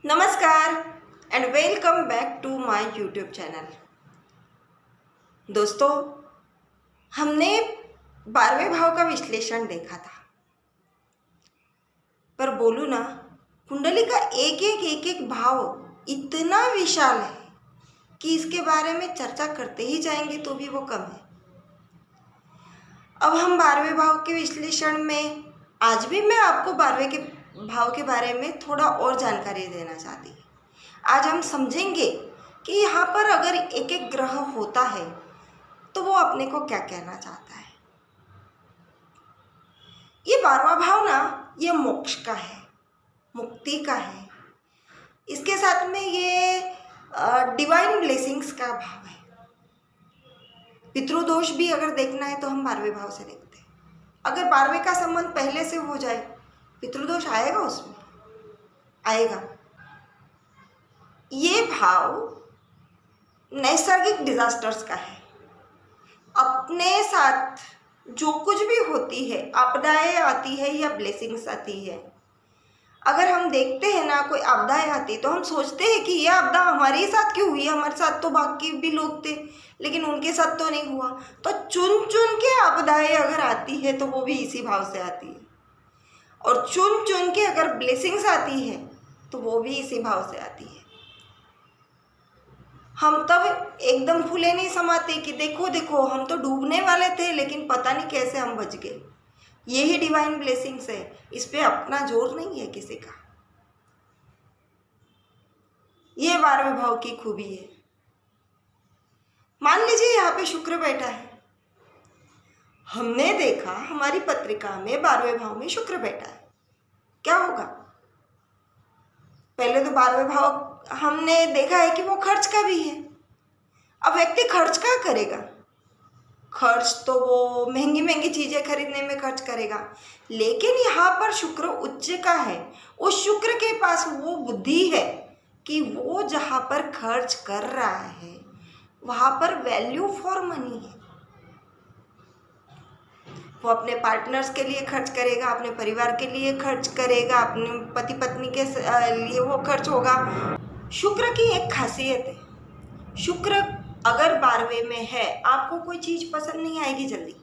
नमस्कार and welcome back to my YouTube channel. दोस्तों, हमने 12वें भाव का विश्लेषण देखा था, पर बोलूँ ना, कुंडली का एक एक भाव इतना विशाल है कि इसके बारे में चर्चा करते ही जाएंगे तो भी वो कम है। अब हम 12वें भाव के विश्लेषण में आज भी मैं आपको 12वें के भाव के बारे में थोड़ा और जानकारी देना चाहती हूँ। आज हम समझेंगे कि यहाँ पर अगर एक एक ग्रह होता है तो वो अपने को क्या कहना चाहता है। ये 12वां भाव ना, ये मोक्ष का है, मुक्ति का है। इसके साथ में ये डिवाइन ब्लेसिंग्स का भाव है। पितृदोष भी अगर देखना है तो हम 12वें भाव से देखते हैं। अगर 12वें का संबंध पहले से हो जाए, पितृदोष आएगा, उसमें आएगा। ये भाव नैसर्गिक डिजास्टर्स का है। अपने साथ जो कुछ भी होती है, आपदाएं आती है या ब्लेसिंग्स आती है, अगर हम देखते हैं ना कोई आपदाएं आती तो हम सोचते हैं कि ये आपदा हमारे साथ क्यों हुई, हमारे साथ तो बाकी भी लोग थे लेकिन उनके साथ तो नहीं हुआ। तो चुन चुन के आपदाएं अगर आती है तो वो भी इसी भाव से आती है, और चुन चुन के अगर ब्लेसिंग्स आती है तो वो भी इसी भाव से आती है। हम तब एकदम फूले नहीं समाते कि देखो देखो हम तो डूबने वाले थे लेकिन पता नहीं कैसे हम बच गए। यही डिवाइन ब्लेसिंग्स है, इस पे अपना जोर नहीं है किसी का। ये 12वें भाव की खूबी है। मान लीजिए यहाँ पे शुक्र बैठा है। हमने देखा हमारी पत्रिका में 12वें भाव में शुक्र बैठा है, क्या होगा? पहले तो 12वें भाव हमने देखा है कि वो खर्च का भी है। अब व्यक्ति खर्च क्या करेगा? खर्च तो वो महंगी महंगी चीजें खरीदने में खर्च करेगा, लेकिन यहाँ पर शुक्र उच्च का है। उस शुक्र के पास वो बुद्धि है कि वो जहाँ पर खर्च कर रहा है वहाँ पर वैल्यू फॉर मनी है। वो अपने पार्टनर्स के लिए खर्च करेगा, अपने परिवार के लिए खर्च करेगा, अपने पति पत्नी के लिए वो खर्च होगा। शुक्र की एक खासियत है, शुक्र अगर 12वें में है, आपको कोई चीज़ पसंद नहीं आएगी जल्दी,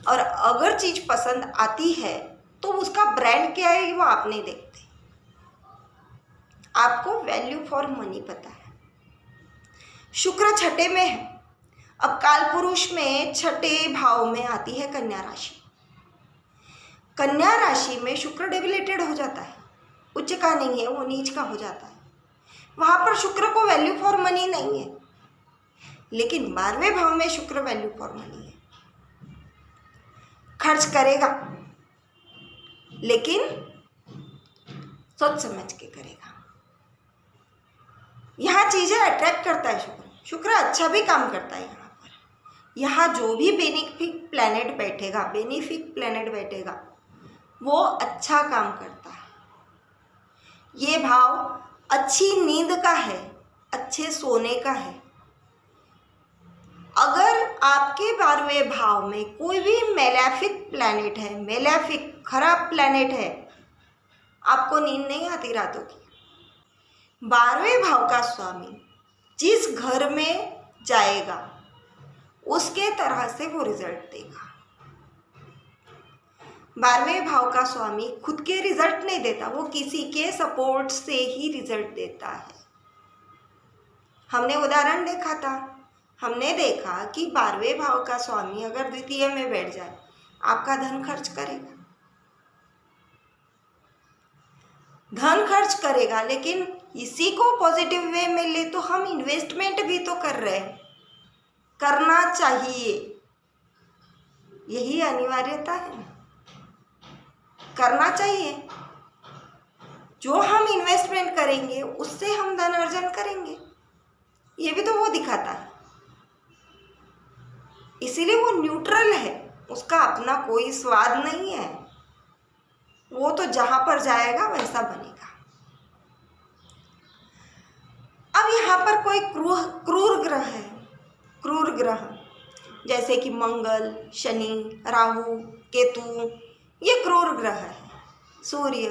और अगर चीज़ पसंद आती है तो उसका ब्रांड क्या है वो आप नहीं देखते। आपको वैल्यू फॉर मनी पता है। शुक्र छठे में है। अब काल पुरुष में छठे भाव में आती है कन्या राशि। कन्या राशि में शुक्र डेबिलेटेड हो जाता है, उच्च का नहीं है, वो नीच का हो जाता है। वहाँ पर शुक्र को वैल्यू फॉर मनी नहीं है, लेकिन 12वें भाव में शुक्र वैल्यू फॉर मनी है। खर्च करेगा लेकिन सोच समझ के करेगा। यहाँ चीजें अट्रैक्ट करता है शुक्र। शुक्र अच्छा भी काम करता है। यहाँ जो भी बेनिफिक प्लैनेट बैठेगा वो अच्छा काम करता है। ये भाव अच्छी नींद का है, अच्छे सोने का है। अगर आपके 12वें भाव में कोई भी मैलेफिक प्लैनेट है, मैलेफिक खराब प्लैनेट है, आपको नींद नहीं आती रातों की। 12वें भाव का स्वामी जिस घर में जाएगा उसके तरह से वो रिजल्ट देगा। 12वें भाव का स्वामी खुद के रिजल्ट नहीं देता, वो किसी के सपोर्ट से ही रिजल्ट देता है। हमने उदाहरण देखा था, हमने देखा कि 12वें भाव का स्वामी अगर द्वितीय में बैठ जाए, आपका धन खर्च करेगा। धन खर्च करेगा, लेकिन इसी को पॉजिटिव वे में ले तो हम इन्वेस्टमेंट भी तो कर रहे हैं, करना चाहिए। यही अनिवार्यता है ना, करना चाहिए। जो हम इन्वेस्टमेंट करेंगे उससे हम धन अर्जन करेंगे, ये भी तो वो दिखाता है। इसीलिए वो न्यूट्रल है, उसका अपना कोई स्वाद नहीं है। वो तो जहां पर जाएगा वैसा बनेगा। अब यहाँ पर कोई क्रूर ग्रह है, क्रूर ग्रह जैसे कि मंगल, शनि, राहु, केतु, ये क्रूर ग्रह है। सूर्य,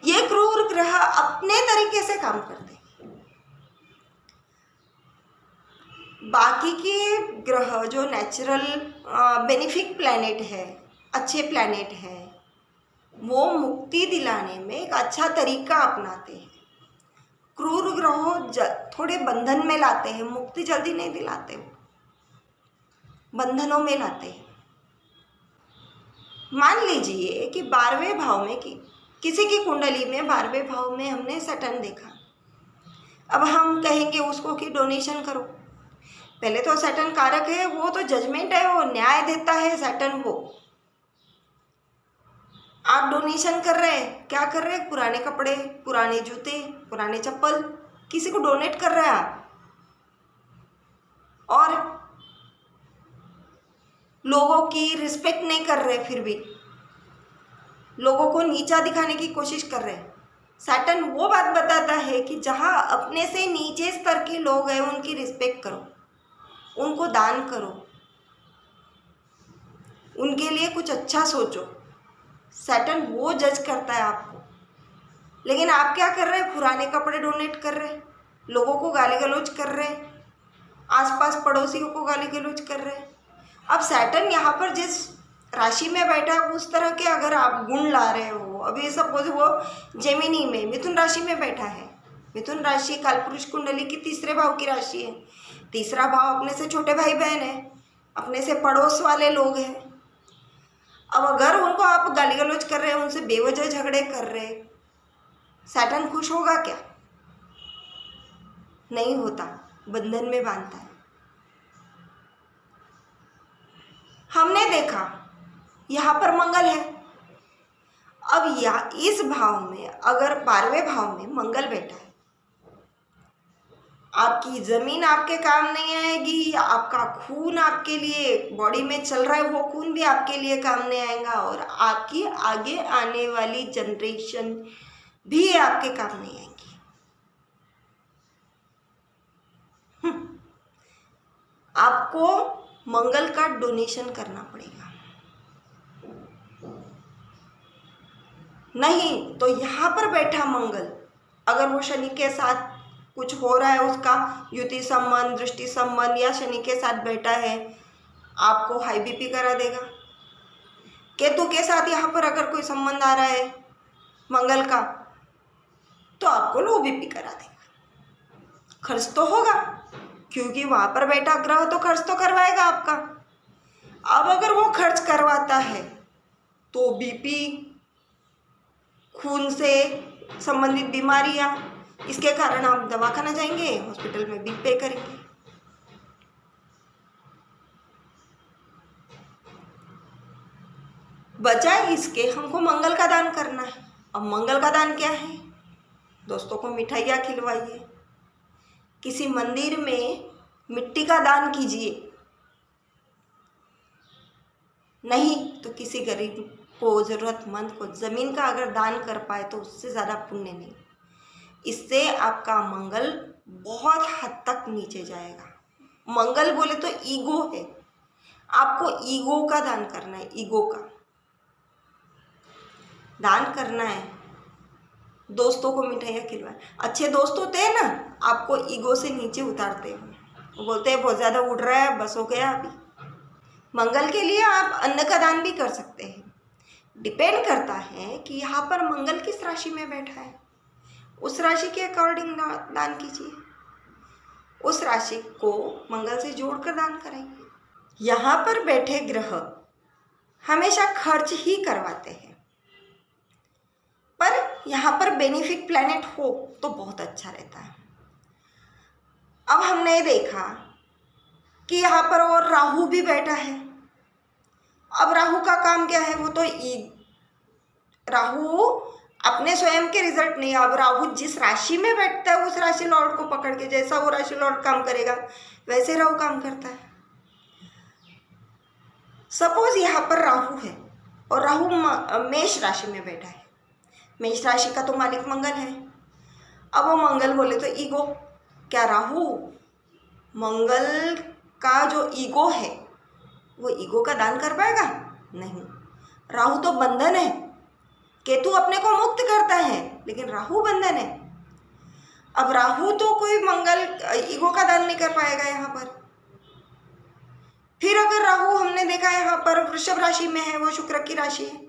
ये क्रूर ग्रह अपने तरीके से काम करते हैं। बाकी के ग्रह जो नेचुरल बेनिफिक प्लैनेट है, अच्छे प्लैनेट है, वो मुक्ति दिलाने में एक अच्छा तरीका अपनाते हैं। क्रूर ग्रह थोड़े बंधन में लाते हैं, मुक्ति जल्दी नहीं दिलाते, बंधनों में लाते हैं। मान लीजिए कि 12वें भाव में किसी की कुंडली में 12वें भाव में हमने सैटर्न देखा। अब हम कहेंगे उसको कि डोनेशन करो। पहले तो सैटर्न कारक है, वो तो जजमेंट है, वो न्याय देता है सैटर्न को। आप डोनेशन कर रहे हैं, क्या कर रहे हैं? पुराने कपड़े, पुराने जूते, पुराने चप्पल किसी को डोनेट कर रहे हैं आप। और लोगों की रिस्पेक्ट नहीं कर रहे, फिर भी लोगों को नीचा दिखाने की कोशिश कर रहे हैं। सैटर्न वो बात बताता है कि जहाँ अपने से नीचे स्तर के लोग हैं उनकी रिस्पेक्ट करो, उनको दान करो, उनके लिए कुछ अच्छा सोचो। सैटर्न वो जज करता है आपको। लेकिन आप क्या कर रहे हैं? पुराने कपड़े डोनेट कर रहे हैं, लोगों को गाली गलौज कर रहे हैं, आसपास पड़ोसियों को गाली गलौज कर रहे हैं। अब सैटर्न यहाँ पर जिस राशि में बैठा है उस तरह के अगर आप गुण ला रहे हो, अभी सपोज वो जेमिनी में मिथुन राशि में बैठा है। मिथुन राशि कालपुरुष कुंडली की 3रे भाव की राशि है। 3रा भाव अपने से छोटे भाई बहन है, अपने से पड़ोस वाले लोग हैं। अब अगर उनको आप गाली गलौज कर रहे हैं, उनसे बेवजह झगड़े कर रहे, सैटर्न खुश होगा क्या? नहीं होता, बंधन में बांधता है। हमने देखा यहाँ पर मंगल है। अब इस भाव में अगर 12वें भाव में मंगल बैठा है, आपकी ज़मीन आपके काम नहीं आएगी, आपका खून आपके लिए बॉडी में चल रहा है, वो खून भी आपके लिए काम नहीं आएगा, और आपकी आगे आने वाली जनरेशन भी आपके काम नहीं आएगी। आपको मंगल का डोनेशन करना पड़ेगा। नहीं तो यहाँ पर बैठा मंगल अगर वो शनि के साथ कुछ हो रहा है, उसका युति संबंध, दृष्टि संबंध या शनि के साथ बैठा है, आपको हाई बीपी करा देगा। केतु के साथ यहाँ पर अगर कोई संबंध आ रहा है मंगल का, तो आपको लो बीपी करा देगा। खर्च तो होगा, क्योंकि वहाँ पर बैठा ग्रह तो खर्च तो करवाएगा आपका। अब अगर वो खर्च करवाता है तो बीपी, खून से संबंधित बीमारियां, इसके कारण आप दवाखाना जाएंगे, हॉस्पिटल में बिल पे करेंगे। बजाय इसके हमको मंगल का दान करना है। अब मंगल का दान क्या है? दोस्तों को मिठाइयाँ खिलवाइए, किसी मंदिर में मिट्टी का दान कीजिए, नहीं तो किसी गरीब को, ज़रूरतमंद को ज़मीन का अगर दान कर पाए तो उससे ज़्यादा पुण्य नहीं। इससे आपका मंगल बहुत हद तक नीचे जाएगा। मंगल बोले तो ईगो है, आपको ईगो का दान करना है, ईगो का दान करना है। दोस्तों को मिठाइयाँ खिलवाएं। अच्छे दोस्त होते हैं ना, आपको ईगो से नीचे उतारते हैं, वो बोलते हैं बहुत ज़्यादा उड़ रहा है, बस हो गया अभी। मंगल के लिए आप अन्न का दान भी कर सकते हैं। डिपेंड करता है कि यहाँ पर मंगल किस राशि में बैठा है, उस राशि के अकॉर्डिंग दान कीजिए, उस राशि को मंगल से जोड़कर दान कराइए। यहाँ पर बैठे ग्रह हमेशा खर्च ही करवाते हैं, पर यहाँ पर बेनिफिक प्लैनेट हो तो बहुत अच्छा रहता है। अब हमने देखा कि यहाँ पर और राहु भी बैठा है। अब राहु का काम क्या है? वो तो राहु अपने स्वयं के रिजल्ट नहीं, अब राहु जिस राशि में बैठता है उस राशि लॉर्ड को पकड़ के, जैसा वो राशि लॉर्ड काम करेगा वैसे राहु काम करता है। सपोज यहाँ पर राहु है और राहु मेष राशि में बैठा है। मेष राशि का तो मालिक मंगल है। अब वो मंगल बोले तो ईगो, क्या राहु मंगल का जो ईगो है वो ईगो का दान कर पाएगा? नहीं। राहु तो बंधन है, केतु अपने को मुक्त करता है, लेकिन राहु बंधन है। अब राहु तो कोई मंगल ईगो का दान नहीं कर पाएगा यहाँ पर। फिर अगर राहु हमने देखा यहाँ पर वृषभ राशि में है, वो शुक्र की राशि है।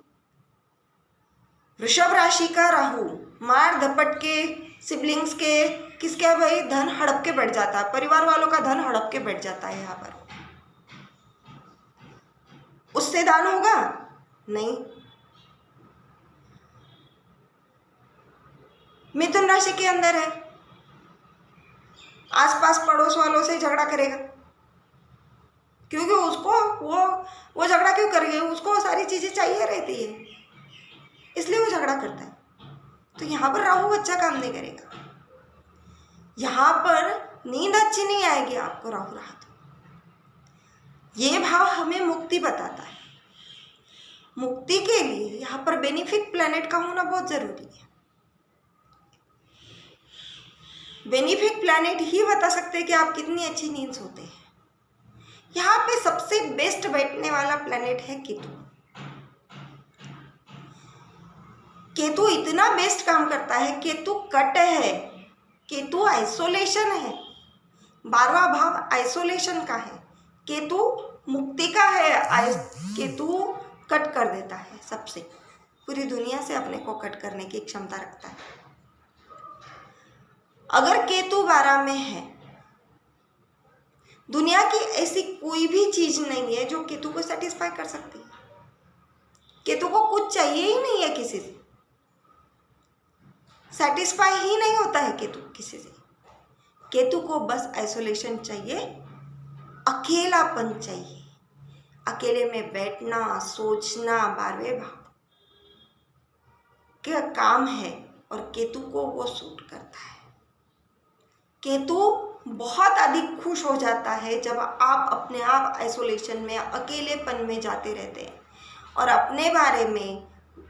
वृषभ राशि का राहु मार धपट के सिबलिंग्स के किसके भाई धन हड़प के बैठ जाता है, परिवार वालों का धन हड़प के बैठ जाता है यहाँ पर। उससे दान होगा नहीं। मिथुन राशि के अंदर है, आसपास पड़ोस वालों से झगड़ा करेगा, क्योंकि उसको वो झगड़ा क्यों करेगा, उसको सारी चीजें चाहिए रहती है, इसलिए वो झगड़ा करता है। तो यहाँ पर राहु अच्छा काम नहीं करेगा, यहाँ पर नींद अच्छी नहीं आएगी आपको राहु रहा तो। ये भाव हमें मुक्ति बताता है। मुक्ति के लिए यहाँ पर बेनिफिक प्लैनेट का होना बहुत जरूरी है। बेनिफिक प्लैनेट ही बता सकते हैं कि आप कितनी अच्छी नींद सोते हैं। यहाँ पे सबसे बेस्ट बैठने वाला प्लैनेट है केतु। केतु इतना बेस्ट काम करता है, केतु कट है, केतु आइसोलेशन है, 12वां भाव आइसोलेशन का है, केतु मुक्ति का है। केतु कट कर देता है सबसे, पूरी दुनिया से अपने को कट करने की क्षमता रखता है। अगर केतु 12 में है, दुनिया की ऐसी कोई भी चीज नहीं है जो केतु को सेटिस्फाई कर सकती है। केतु को कुछ चाहिए ही नहीं है किसी से, सेटिस्फाई ही नहीं होता है केतु किसी से। केतु को बस आइसोलेशन चाहिए, अकेलापन चाहिए, अकेले में बैठना, सोचना, 12वें भाव का काम है और केतु को वो सूट करता है। केतु बहुत अधिक खुश हो जाता है जब आप अपने आप आइसोलेशन में, अकेलेपन में जाते रहते हैं और अपने बारे में,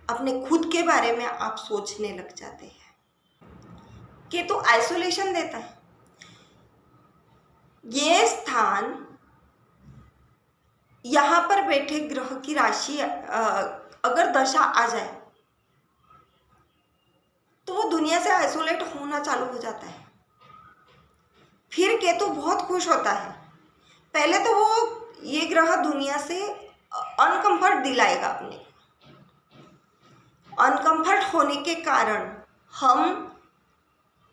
अपने खुद के बारे में आप सोचने लग जाते हैं। केतु आइसोलेशन देता है। ये स्थान यहाँ पर बैठे ग्रह की राशि अगर दशा आ जाए तो वो दुनिया से आइसोलेट होना चालू हो जाता है। फिर केतु बहुत खुश होता है। पहले तो वो ये ग्रह दुनिया से अनकंफर्ट दिलाएगा अपने, अनकंफर्ट होने के कारण हम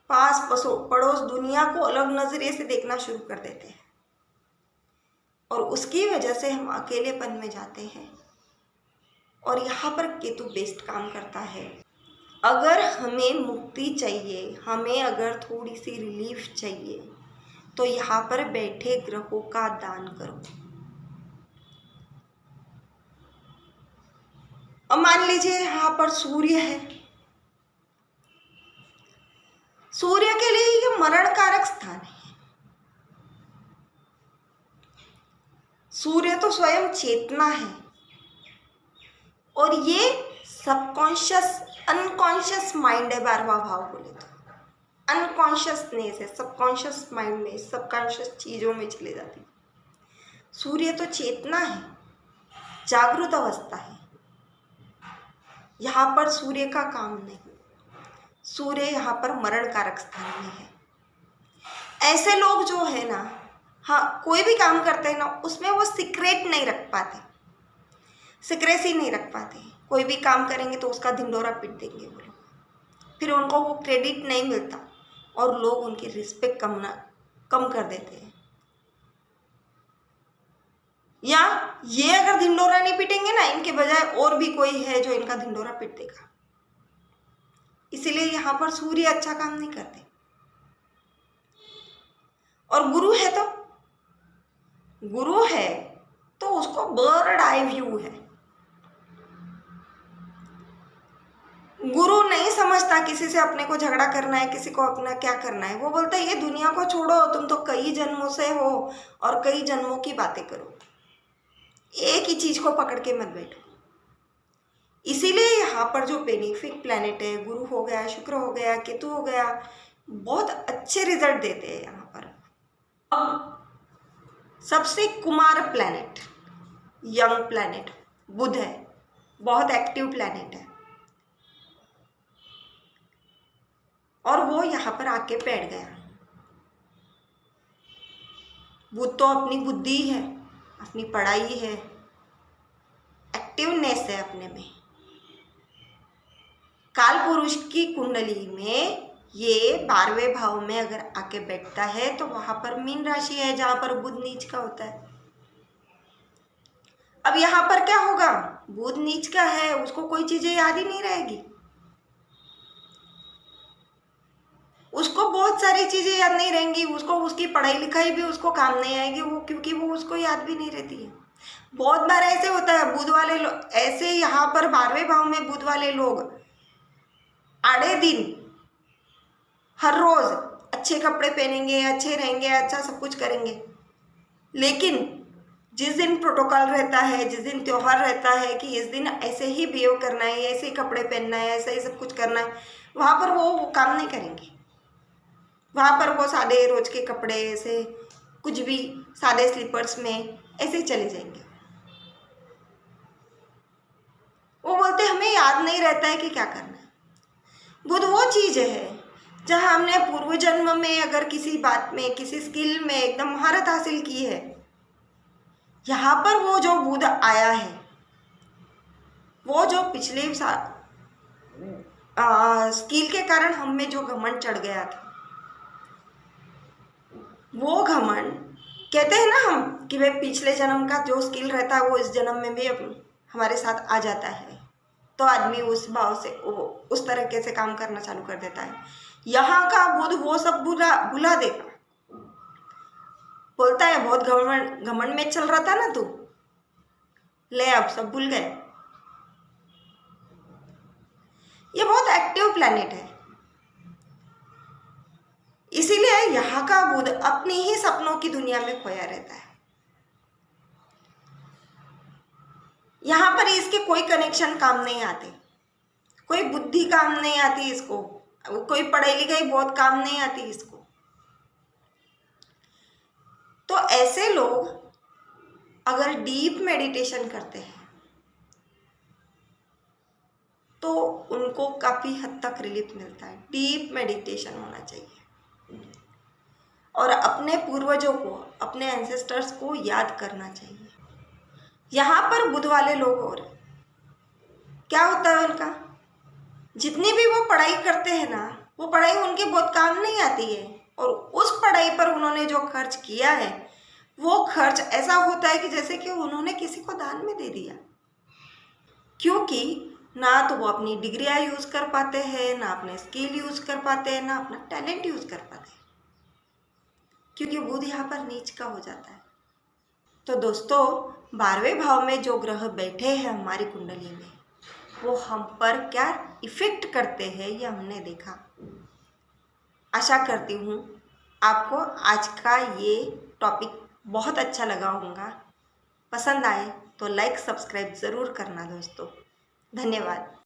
पास पड़ोस दुनिया को अलग नजरिए से देखना शुरू कर देते हैं और उसकी वजह से हम अकेलेपन में जाते हैं। और यहाँ पर केतु बेस्ट काम करता है। अगर हमें मुक्ति चाहिए, हमें अगर थोड़ी सी रिलीफ चाहिए, तो यहाँ पर बैठे ग्रहों का दान करो। अब मान लीजिए यहाँ पर सूर्य है, सूर्य के लिए ये मरण कारक स्थान है। सूर्य तो स्वयं चेतना है और ये सबकॉन्शियस अनकॉन्शियस माइंड है। 12वां भाव बोले तो अनकॉन्शियसनेस है, सबकॉन्शियस माइंड में, सबकॉन्शियस चीजों में चले जाती है। सूर्य तो चेतना है, जागृत अवस्था है। यहाँ पर सूर्य का काम नहीं, सूर्य यहाँ पर मरण कारक स्थान में है। ऐसे लोग जो है ना, हाँ, कोई भी काम करते हैं ना, उसमें वो सीक्रेट नहीं रख पाते, सीक्रेसी नहीं रख पाते। कोई भी काम करेंगे तो उसका ढिंढोरा पीट देंगे वो लोग, फिर उनको वो क्रेडिट नहीं मिलता और लोग उनकी रिस्पेक्ट कम कर देते हैं। या ये अगर ढिंढोरा नहीं पीटेंगे ना, इनके बजाय और भी कोई है जो इनका ढिंढोरा पीट देगा। इसीलिए यहाँ पर सूर्य अच्छा काम नहीं करते। और गुरु है तो उसको बर्ड आई व्यू है। गुरु नहीं समझता किसी से अपने को झगड़ा करना है, किसी को अपना क्या करना है। वो बोलता है ये दुनिया को छोड़ो, तुम तो कई जन्मों से हो और कई जन्मों की बातें करो, एक ही चीज को पकड़ के मत बैठो। इसीलिए यहाँ पर जो बेनिफिक प्लैनेट है, गुरु हो गया, शुक्र हो गया, केतु हो गया, बहुत अच्छे रिजल्ट देते हैं यहाँ पर। अब सबसे कुमार प्लैनेट, यंग प्लैनेट बुध है, बहुत एक्टिव प्लैनेट है। और वो यहाँ पर आके बैठ गया। बुध तो अपनी बुद्धि है, अपनी पढ़ाई है, एक्टिवनेस है अपने में। काल पुरुष की कुंडली में ये 12वें भाव में अगर आके बैठता है तो वहां पर मीन राशि है जहां पर बुध नीच का होता है। अब यहाँ पर क्या होगा, बुध नीच का है, उसको कोई चीजें याद ही नहीं रहेगी, उसको बहुत सारी चीजें याद नहीं रहेंगी, उसको उसकी पढ़ाई लिखाई भी उसको काम नहीं आएगी, वो क्योंकि वो उसको याद भी नहीं रहती है। बहुत बार ऐसे होता है, बुध वाले लोग ऐसे, यहाँ पर 12वें भाव में बुध वाले लोग आड़े दिन हर रोज अच्छे कपड़े पहनेंगे, अच्छे रहेंगे, अच्छा सब कुछ करेंगे, लेकिन जिस दिन प्रोटोकॉल रहता है, जिस दिन त्योहार रहता है कि इस दिन ऐसे ही बिहेव करना है, ऐसे ही कपड़े पहनना है, ऐसे ही सब कुछ करना है, वहाँ पर वो काम नहीं करेंगे। वहाँ पर वो सादे रोज के कपड़े ऐसे कुछ भी सादे स्लीपर्स में ऐसे ही चले जाएंगे। वो बोलते हमें याद नहीं रहता है कि क्या करना है। बुध वो चीज़ है जहाँ हमने पूर्व जन्म में अगर किसी बात में, किसी स्किल में एकदम महारत हासिल की है, यहाँ पर वो जो बुध आया है, वो जो पिछले स्किल के कारण हम में जो घमंड चढ़ गया था, वो घमंड कहते हैं ना हम कि भाई पिछले जन्म का जो स्किल रहता है वो इस जन्म में भी हमारे साथ आ जाता है, तो आदमी उस भाव से उस तरीके से काम करना चालू कर देता है। यहाँ का बुध वो सब भुला देगा। बोलता है बहुत घमंड में चल रहा था ना तू, ले अब सब भूल गए। ये बहुत एक्टिव प्लैनेट है, इसीलिए यहाँ का बुध अपनी ही सपनों की दुनिया में खोया रहता है। यहाँ पर इसके कोई कनेक्शन काम नहीं आते, कोई बुद्धि काम नहीं आती इसको, कोई पढ़ाई लिखाई बहुत काम नहीं आती इसको। तो ऐसे लोग अगर डीप मेडिटेशन करते हैं तो उनको काफ़ी हद तक रिलीफ मिलता है। डीप मेडिटेशन होना चाहिए और अपने पूर्वजों को, अपने एंसेस्टर्स को याद करना चाहिए। यहाँ पर बुध वाले लोग और क्या होता है उनका, जितनी भी वो पढ़ाई करते हैं ना, वो पढ़ाई उनके बहुत काम नहीं आती है, और उस पढ़ाई पर उन्होंने जो खर्च किया है वो खर्च ऐसा होता है कि जैसे कि उन्होंने किसी को दान में दे दिया, क्योंकि ना तो वो अपनी डिग्रियाँ यूज़ कर पाते हैं, ना अपने स्किल यूज़ कर पाते हैं, ना अपना टैलेंट यूज़ कर पाते हैं, क्योंकि बुध यहाँ पर नीच का हो जाता है। तो दोस्तों 12वें भाव में जो ग्रह बैठे हैं हमारी कुंडली में, वो हम पर क्या इफ़ेक्ट करते हैं ये हमने देखा। आशा करती हूँ आपको आज का ये टॉपिक बहुत अच्छा लगा होगा। पसंद आए तो लाइक सब्सक्राइब ज़रूर करना दोस्तों। धन्यवाद।